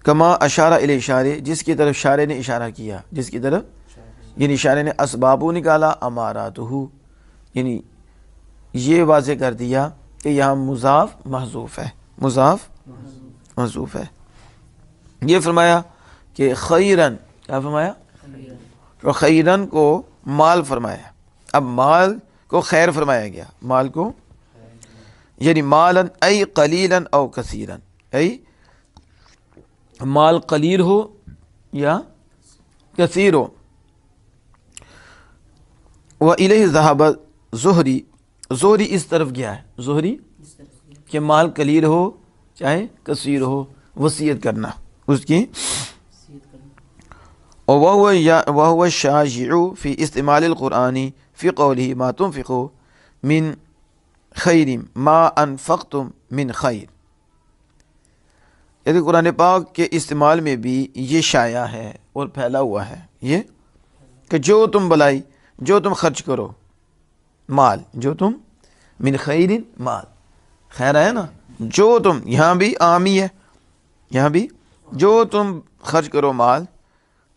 کما اشارہ الی اشارے، جس کی طرف شارع نے اشارہ کیا، جس کی طرف یعنی شارع نے اسبابو نکالا، اماراتہ یعنی یہ واضح کر دیا کہ یہاں مضاف محذوف ہے، مضاف محذوف ہے۔ یہ فرمایا کہ خیرن، کیا فرمایا؟ تو خیرن کو مال فرمایا، اب مال کو خیر فرمایا گیا، مال کو یعنی مالن ای قلیلا او کثیرن، ای مال قلیل ہو یا کثیر ہو۔ وَإِلَيْهِ ذَهَبَ زہری، زہری اس طرف گیا ہے، زہری کہ مال قلیل ہو چاہے کثیر ہو، وصیت کرنا اس کی۔ وَهُوَ الشَّاجِعُ فِي اسْتِعْمَالِ الْقُرْآنِ فِي قَوْلِهِ مَا تُنْفِقُوا مِنْ خَيْرٍ مَا أَنْفَقْتُمْ مِنْ خَيْرٍ، یعنی قرآن پاک کے استعمال میں بھی یہ شائع ہے اور پھیلا ہوا ہے یہ کہ جو تم بلائی، جو تم خرچ کرو مال، جو تم من خیر مال، خیر ہے نا، جو تم، یہاں بھی عامی ہے، یہاں بھی جو تم خرچ کرو مال،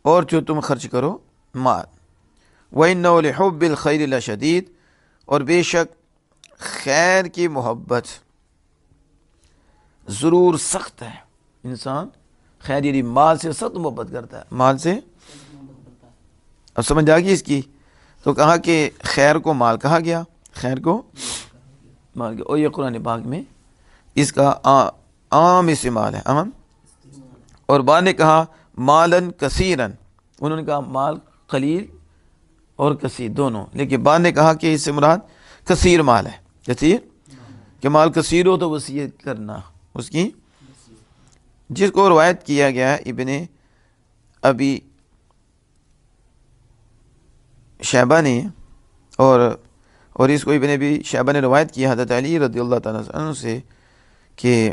اور جو تم خرچ کرو مال۔ وَإِنَّهُ لِحُبِّ الْخَيْرِ لَشَدِيدٌ، اور بے شک خیر کی محبت ضرور سخت ہے، انسان خیر یعنی مال سے سخت محبت کرتا ہے، مال سے۔ اب سمجھ آ گئی اس کی؟ تو کہا کہ خیر کو مال کہا گیا، خیر کو مال گیا، اور یہ قرآن پاک میں اس کا عام استعمال ہے، عام۔ اور بعد نے کہا مالن کثیرن، انہوں نے کہا مال قلیل اور کثیر دونوں، لیکن بعد نے کہا کہ اس سے مراد کثیر مال ہے، کثیر کہ مال کثیر ہو تو وصیت کرنا اس کی، جس کو روایت کیا گیا ہے ابن ابی شیبہ نے، اور اس کو ابن ابی شیبہ نے روایت کیا حضرت علی رضی اللہ تعالیٰ عنہ سے کہ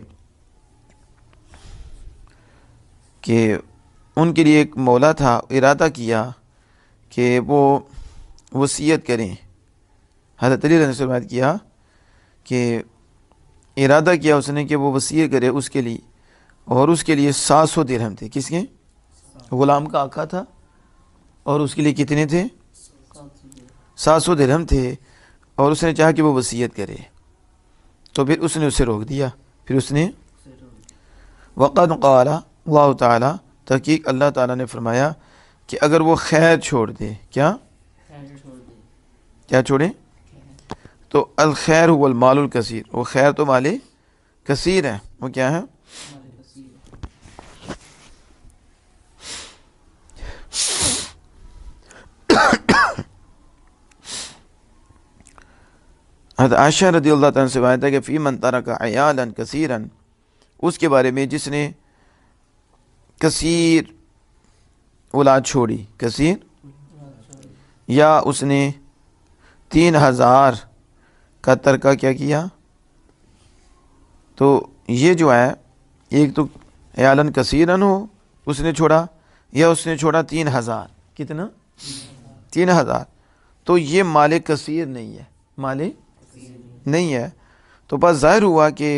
ان کے لیے ایک مولا تھا، ارادہ کیا کہ وہ وصیت کریں۔ حضرت علی نے روایت کیا کہ ارادہ کیا اس نے کہ وہ وصیت کرے اس کے لیے، اور اس کے لیے 700 درہم تھے، کس کے؟ غلام کا آقا تھا، اور اس کے لیے کتنے تھے؟ 700 درہم تھے، اور اس نے چاہا کہ وہ وصیت کرے، تو پھر اس نے اسے روک دیا، پھر اس نے وقد قال اللہ تعالیٰ، تحقیق اللہ تعالیٰ نے فرمایا کہ اگر وہ خیر چھوڑ دے، کیا چھوڑے؟ تو الخیر هو المال الکثیر، وہ خیر تو مال کثیر ہے، وہ کیا ہے؟ حضرت عائشہ رضی اللہ تعالیٰ سے روایت ہے کہ فی من ترک عیالا کثیرا، اس کے بارے میں جس نے کثیر اولاد چھوڑی، کثیر، یا اس نے 3000 کا ترکہ کیا کیا، تو یہ جو ہے ایک تو عیالاً کثیراً ہو اس نے چھوڑا، یا اس نے چھوڑا 3000، کتنا؟ 3000، تو یہ مال کثیر نہیں ہے، مال نہیں ہے۔ تو بس ظاہر ہوا کہ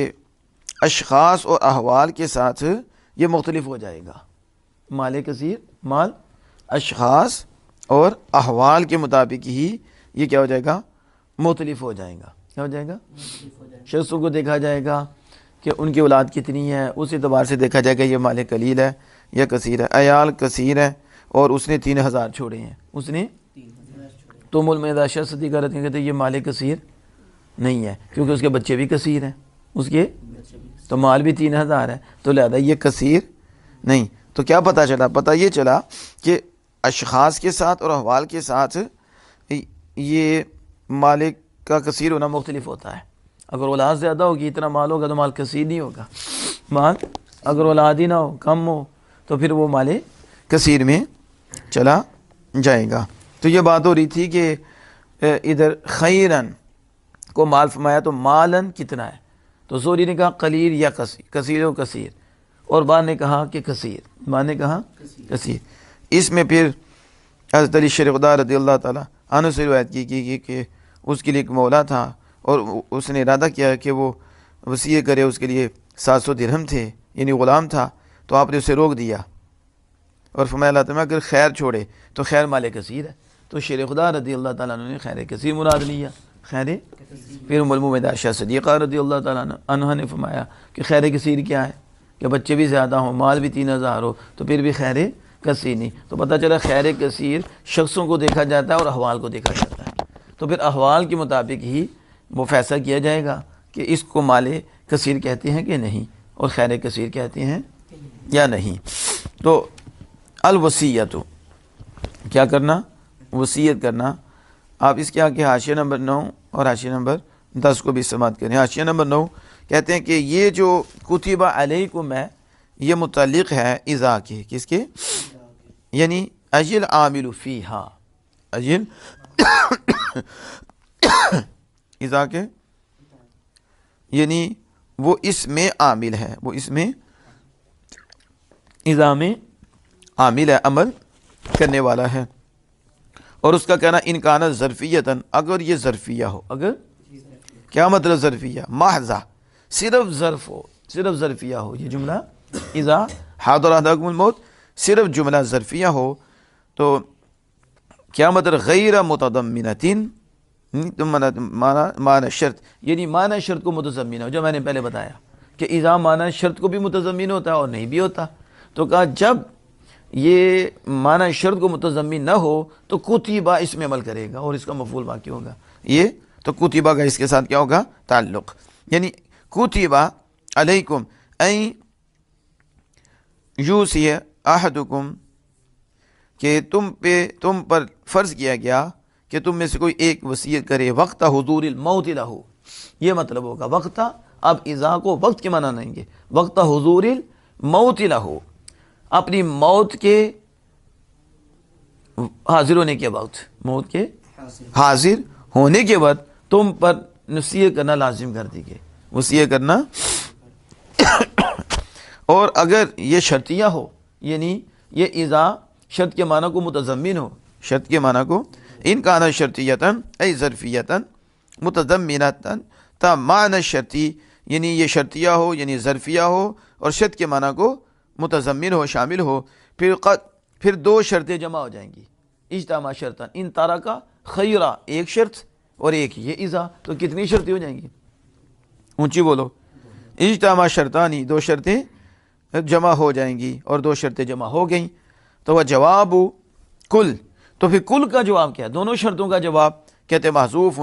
اشخاص اور احوال کے ساتھ یہ مختلف ہو جائے گا، مال کثیر، مال اشخاص اور احوال کے مطابق ہی یہ کیا ہو جائے گا؟ مختلف ہو جائے گا، کیا ہو جائے گا؟ شخصوں کو دیکھا جائے گا کہ ان کی اولاد کتنی ہے، اس اعتبار سے دیکھا جائے گا یہ مال قلیل ہے یا کثیر ہے۔ عیال کثیر ہے اور اس نے 3000 چھوڑے ہیں، اس نے تو مول میں داشہ صدی کا رہتے ہیں، کہتے ہیں یہ مال کثیر نہیں ہے، کیونکہ اس کے بچے بھی کثیر ہیں، اس کے تو مال بھی 3000 ہے، تو لہذا یہ کثیر نہیں۔ تو کیا پتہ چلا؟ پتہ یہ چلا کہ اشخاص کے ساتھ اور احوال کے ساتھ یہ مالک کا کثیر ہونا مختلف ہوتا ہے۔ اگر اولاد زیادہ ہوگی، اتنا مال ہوگا تو مال کثیر نہیں ہوگا، مال اگر اولاد ہی نہ ہو، کم ہو، تو پھر وہ مال کثیر میں چلا جائے گا۔ تو یہ بات ہو رہی تھی کہ ادھر خیرن کو مال فرمایا تو مالن کتنا ہے، تو زہری نے کہا قلیل یا کثیر، کثیر و کثیر، اور بعد نے کہا کہ کثیر، بعد نے کہا کثیر۔ اس میں پھر حضرت علی شریف خدا رضی اللہ تعالیٰ عنہ سے روایت کی کہ اس کے لیے ایک مولا تھا، اور اس نے ارادہ کیا کہ وہ وصیت کرے، اس کے لیے 700 درہم تھے، یعنی غلام تھا، تو آپ نے اسے روک دیا اور فرمایا اللہ تعالیٰ اگر خیر چھوڑے تو خیر مال کثیر ہے. تو شیر خدا رضی اللہ تعالیٰ عنہ نے خیر کثیر مراد لیا. خیر پھر ام المؤمنین عائشہ صدیقہ رضی اللہ تعالیٰ عنہ نے فرمایا کہ خیر کثیر کیا ہے کہ بچے بھی زیادہ ہوں، مال بھی 3000 ہو تو پھر بھی خیر کثیر نہیں. تو پتہ چلا خیر کثیر شخصوں کو دیکھا جاتا ہے اور احوال کو دیکھا جاتا ہے. تو پھر احوال کے مطابق ہی وہ فیصلہ کیا جائے گا کہ اس کو مال کثیر کہتے ہیں کہ نہیں اور خیر کثیر کہتے ہیں یا نہیں. تو الوصیت کیا کرنا؟ وصیت کرنا. آپ اس کے آگے حاشیہ نمبر 9 اور حاشیہ نمبر 10 کو بھی سماعت کریں. حاشیہ نمبر 9 کہتے ہیں کہ یہ جو کتب علیکم ہے یہ متعلق ہے اذا کے، کس کے؟ یعنی اجل عامل فیہا، اجل اذا کے یعنی وہ اس میں عامل ہے، وہ اس میں اذا میں عامل ہے، عمل کرنے والا ہے. اور اس کا کہنا انکانت ظرفیتاً، اگر یہ ظرفیہ ہو. اگر کیا مطلب ظرفیہ؟ محضہ، صرف ظرف ہو، صرف ظرفیہ ہو. یہ جملہ اذا حضر احدکم الموت صرف جملہ ظرفیہ ہو تو کیا مطلب؟ غیر متضمنۃ، معنی شرط، یعنی معنی شرط کو متضمن ہو. جو میں نے پہلے بتایا کہ اذا معنی شرط کو بھی متضمن ہوتا ہے اور نہیں بھی ہوتا. تو کہا جب یہ معنی شرط کو متضمن نہ ہو تو کتبہ اس میں عمل کرے گا اور اس کا مفعول باقی ہوگا. یہ تو کتبہ کا اس کے ساتھ کیا ہوگا؟ تعلق. یعنی کتبہ علیکم این یوصی احدکم، کہ تم پر فرض کیا گیا کہ تم میں سے کوئی ایک وصیت کرے وقت حضور الموت لہ. یہ مطلب ہوگا وقت، اب اذا کو وقت کے معنی نہیں گے، وقت حضور الموت لہ، اپنی موت کے حاضر ہونے کے وقت، موت کے حاضر ہونے کے وقت تم پر وصیت کرنا لازم کر دی گئی، وصیت کرنا. اور اگر یہ شرطیہ ہو، یعنی یہ اذا شرط کے معنی کو متضمن ہو، شرط کے معنی کو ان کان شرطیتاً ای ظرفیتاً متضمنتاً تا معنی شرطی، یعنی یہ شرطیہ ہو یعنی ظرفیہ ہو اور شرط کے معنی کو متضمن ہو، شامل ہو، پھر دو شرطیں جمع ہو جائیں گی. اجتماع شرطاً ان تارکا خیرہ، ایک شرط اور ایک یہ اذا، تو کتنی شرطیں ہو جائیں گی؟ اونچی بولو. اجتماع شرطانی، دو شرطیں جمع ہو جائیں گی اور دو شرطیں جمع ہو گئیں. تو وہ جواب کل، تو پھر کل کا جواب کیا ہے؟ دونوں شرطوں کا جواب کہتے محذوف،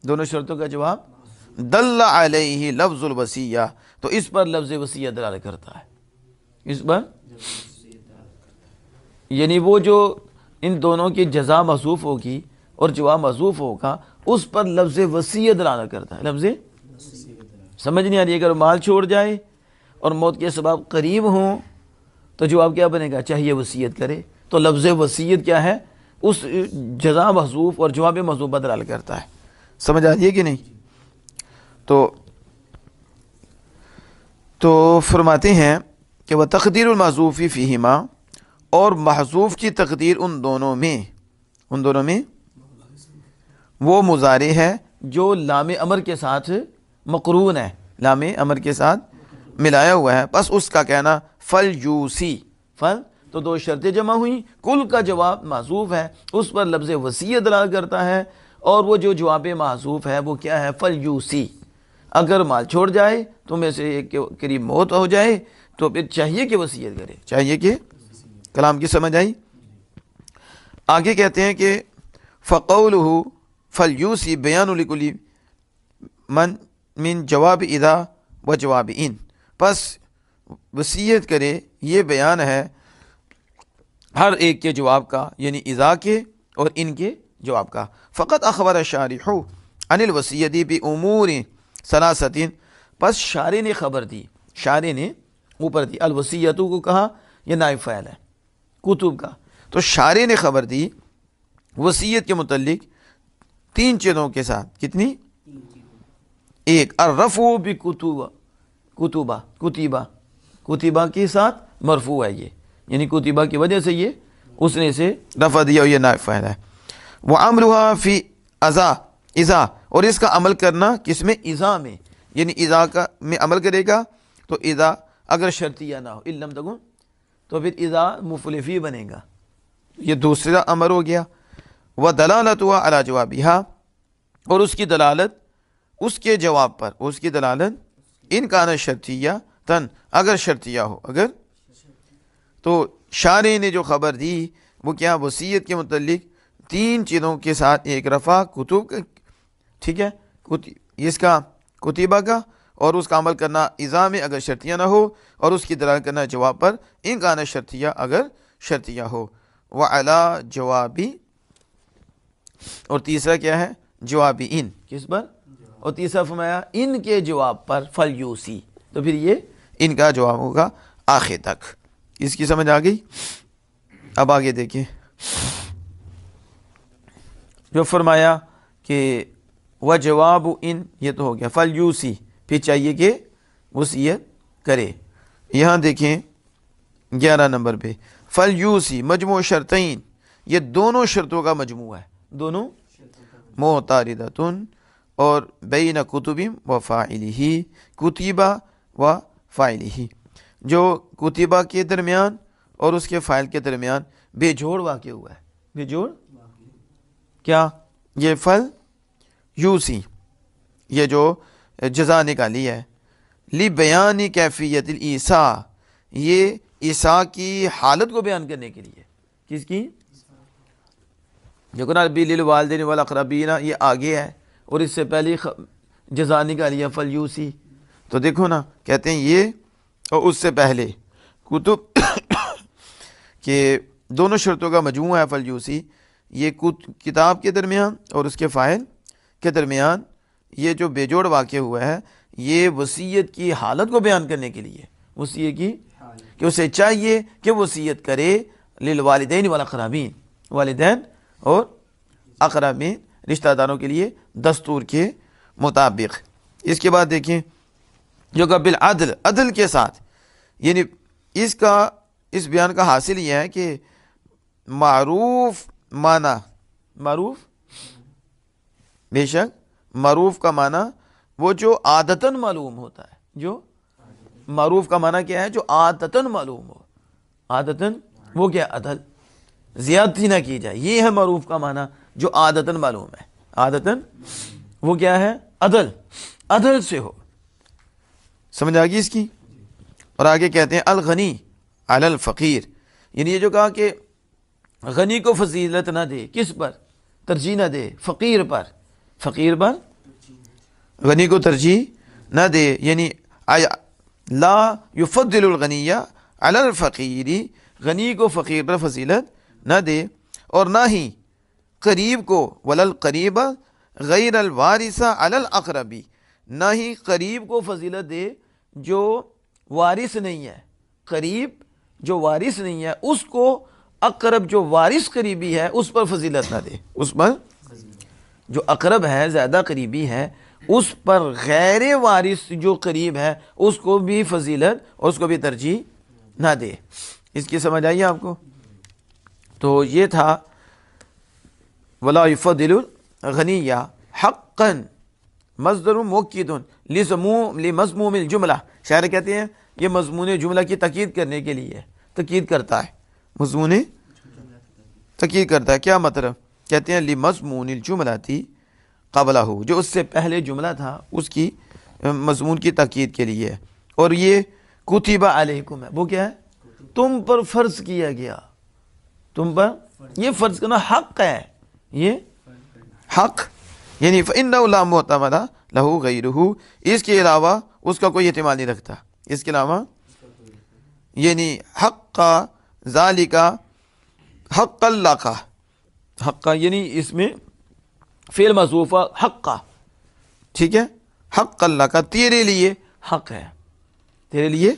دونوں شرطوں کا جواب دل علیہ لفظ الوصیہ، تو اس پر لفظ وصیہ دلالت کرتا ہے. اس پر یعنی وہ جو ان دونوں کی جزا محذوف ہوگی اور جواب محذوف ہوگا اس پر لفظ وصیہ دلالت کرتا ہے. لفظ سمجھ نہیں آ رہی؟ اگر مال چھوڑ جائے اور موت کے اسباب قریب ہوں تو جواب کیا بنے گا؟ چاہیے وصیت کرے. تو لفظ وصیت کیا ہے؟ اس جزا محذوف اور جواب محذوف پر دلالت کرتا ہے. سمجھ آ رہی ہے کہ نہیں؟ تو فرماتے ہیں کہ وہ تقدیر المحذوف فیہما، اور محذوف کی تقدیر ان دونوں میں وہ مضارع ہے جو لام امر کے ساتھ مقرون ہے، لام امر کے ساتھ ملایا ہوا ہے. بس اس کا کہنا فل یوسی، فل تو دو شرطیں جمع ہوئیں، کل کا جواب محذوف ہے اس پر لفظ وصیت دلالت کرتا ہے، اور وہ جو جواب محذوف ہے وہ کیا ہے؟ فل یوسی. اگر مال چھوڑ جائے تو میں سے ایک کے قریب موت ہو جائے تو پھر چاہیے کہ وصیت کرے، چاہیے کہ. کلام کی سمجھ آئی؟ آگے کہتے ہیں کہ فقولہ فلیوسی بیان لکل من جواب اذا و جواب ان، پس وصیت کرے یہ بیان ہے ہر ایک کے جواب کا، یعنی اذا کے اور ان کے جواب کا. فقط اخبر الشارح عن الوصیت بامور ثلاثۃ، پس شارح نے خبر دی، شارح نے اوپر دی، الوصیت کو کہا یہ نائب فاعل ہے کتب کا، تو شارح نے خبر دی وصیت کے متعلق تین چیزوں کے ساتھ. کتنی؟ ایک الرفع بکتبہ، کتبہ کے ساتھ مرفوع ہے یہ، یعنی کتبہ کی وجہ سے یہ اس نے اسے رفع دیا اور یہ نائب فاعل ہے. وعملها فی اذا، اور اس کا عمل کرنا کس میں؟ اذا میں، یعنی اذا کا میں عمل کرے گا تو اذا اگر شرطیہ نہ ہو. ان لم تکن تو پھر اذا مفعول فی بنے گا. یہ دوسرا امر ہو گیا. وَدَلَالَتُهَا عَلَى جَوَابِهَا اور اس کی دلالت اس کے جواب پر, اس کی دلالت ان کان شرطیہ تن اگر شرطیہ ہو. اگر تو شارع نے جو خبر دی وہ کیا, وصیت کے متعلق 3 چیزوں کے ساتھ, ایک رفع کتب, ٹھیک ہے, اس کا کتبہ کا, اور اس کا عمل کرنا اذا میں اگر شرطیہ نہ ہو, اور اس کی دلالت کرنا جواب پر ان کان شرطیہ اگر شرطیہ ہو. وعلی جوابی, اور تیسرا کیا ہے, جوابی ان, کس پر, اور تیسرا فرمایا ان کے جواب پر فلیوسی, تو پھر یہ ان کا جواب ہوگا آخر تک. اس کی سمجھ آ گئی. اب آگے دیکھیں جو فرمایا کہ وجواب ان, یہ تو ہو گیا فلیوسی, پھر چاہیے کہ وصیت کرے. یہاں دیکھیں 11 نمبر پہ فلیوسی مجموع شرطین, یہ دونوں شرطوں کا مجموعہ ہے, دونوں معتارضۃ اور بین کتب و فاعلہ, کتبہ و فاعلہ, جو کتبہ کے درمیان اور اس کے فاعل کے درمیان بے جوڑ واقع ہوا ہے. بے جوڑ کیا, یہ فل یوسی, یہ جو جزا نکالی ہے, لی بیان کیفیت الایساء, یہ عیسیٰ کی حالت کو بیان کرنے کے لیے. کس کی, جو کہ ربی للوالدین والاقربین یہ آگے ہے, اور اس سے پہلے جزا نکالی ہے فلیوسی. تو دیکھو نا, کہتے ہیں یہ اور اس سے پہلے کتب کہ دونوں شرطوں کا مجموعہ ہے فلیوسی. یہ کتاب کے درمیان اور اس کے فاعل کے درمیان یہ جو بے جوڑ واقع ہوا ہے, یہ وصیت کی حالت کو بیان کرنے کے لیے, وصیت کی کہ اسے چاہیے کہ وصیت کرے للوالدین والاقربین, والدین اور اقربین رشتہ داروں کے لیے دستور کے مطابق. اس کے بعد دیکھیں جو کہ بالعدل, عدل کے ساتھ, یعنی اس بیان کا حاصل یہ ہے کہ معروف معنی, معروف بے شک معروف کا معنی وہ جو عادتاً معلوم ہوتا ہے, جو معروف کا معنی کیا ہے, جو عادتاً معلوم ہو, عادتاً وہ کیا, عدل, زیادتی نہ کی جائے, یہ ہے معروف کا معنی جو عادتاً معلوم ہے. عادتاً وہ کیا ہے, عدل, عدل سے ہو. سمجھ آ گئی اس کی. اور آگے کہتے ہیں الغنی علی الفقیر, یعنی یہ جو کہا کہ غنی کو فضیلت نہ دے, کس پر ترجیح نہ دے, فقیر پر, فقیر پر غنی کو ترجیح نہ دے, یعنی لا یفضل الغنی علی الفقیر, غنی کو فقیر پر فضیلت نہ دے, اور نہ ہی قریب کو وللقریب غیر الوارث علی الاقربی, نہ ہی قریب کو فضیلت دے جو وارث نہیں ہے, قریب جو وارث نہیں ہے اس کو اقرب جو وارث قریبی ہے اس پر فضیلت نہ دے, اس پر جو اقرب ہے زیادہ قریبی ہے اس پر غیر وارث جو قریب ہے اس کو بھی فضیلت اور اس کو بھی ترجیح نہ دے. اس کی سمجھ آئیے آپ کو. تو یہ تھا ولا یفضل الغنی حقا مصدر موکد لمضموم الجملہ, شاعر کہتے ہیں یہ مضمون جملہ کی تاکید کرنے کے لیے تاکید کرتا ہے, مضمون تاکید کرتا ہے. کیا مطلب, کہتے ہیں لمضمون الجملہ تھی قبلہ, جو اس سے پہلے جملہ تھا اس کی مضمون کی تاکید کے لیے. اور یہ کتب علیکم ہے, وہ کیا ہے, تم پر فرض کیا گیا, تم پر یہ فرض کرنا حق ہے, یہ حق, یعنی فإنہ لا معتمد لہ غیرہ, اس کے علاوہ اس کا کوئی احتمال نہیں رکھتا, اس کے علاوہ, یعنی حق ذالک حق اللہ کا, حق یعنی اس میں فعل محذوف حق کا, ٹھیک ہے, حق اللہ کا, تیرے لیے حق ہے, تیرے لیے